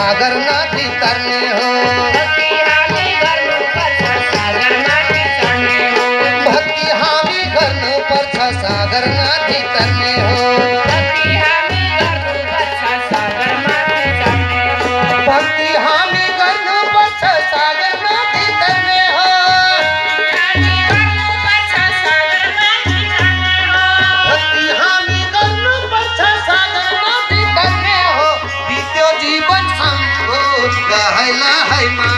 सागर नदी तरने हो भक्ति हामी गर्नु पर्छ सागर नदी तरने हो भक्ति हामी गर्नु पर्छ सागर नदी तरने हो भक्ति हामी गर्नु पर्छ सागर नदी तरने हो भक्ति हामी गर्नु पर्छ सागर नदी तरने हो भक्ति हामी गर्नु पर्छ सागर नदी तरने हो बित्यो जीवन सम्भो लहै लहैमा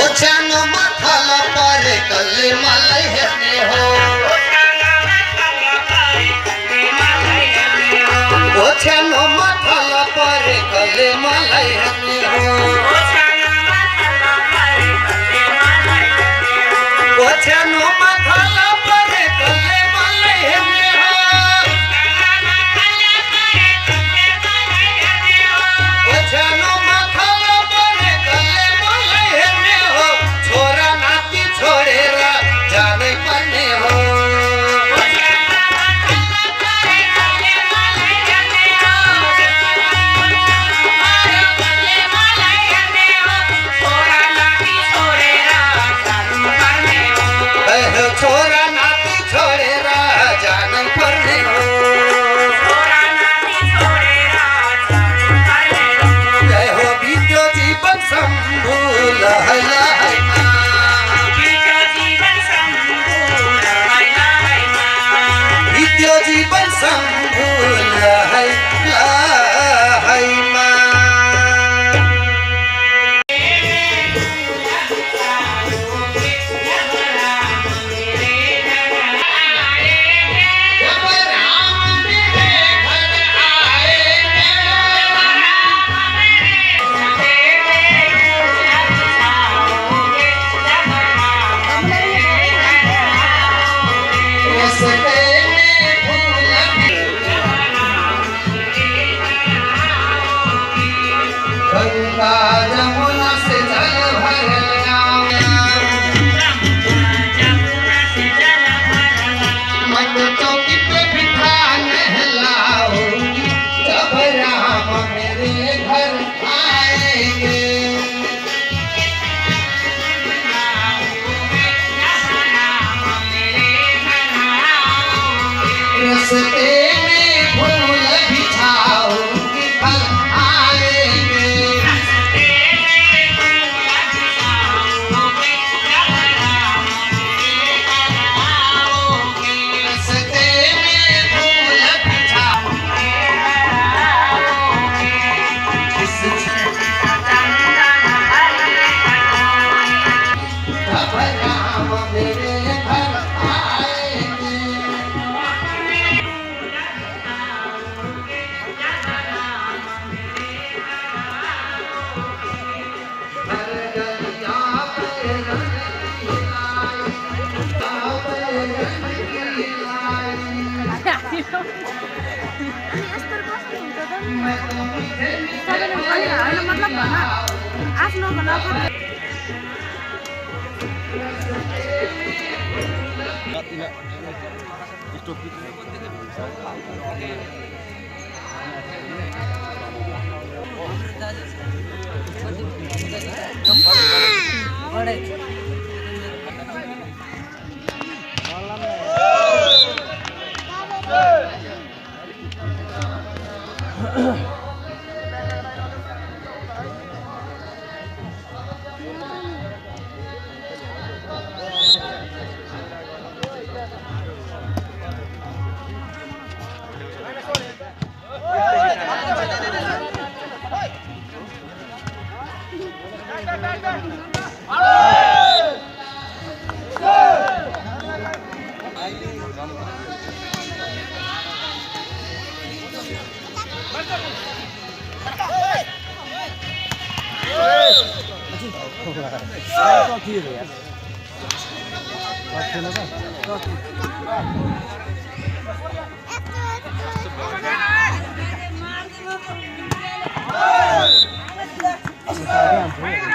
ओछ्यानो माथल परे कले मलाई हेर्ने हो ओछ्यानो माथल परे कले मलाई हेर्ने हो ओछ्यानो माथल परे कले मलाई हेर्ने हो छोरा नाति छोडेर जानै पर्ने हो मतलब भन आफ्नो नफर्के Hãy subscribe cho kênh Ghiền Mì Gõ để không bỏ lỡ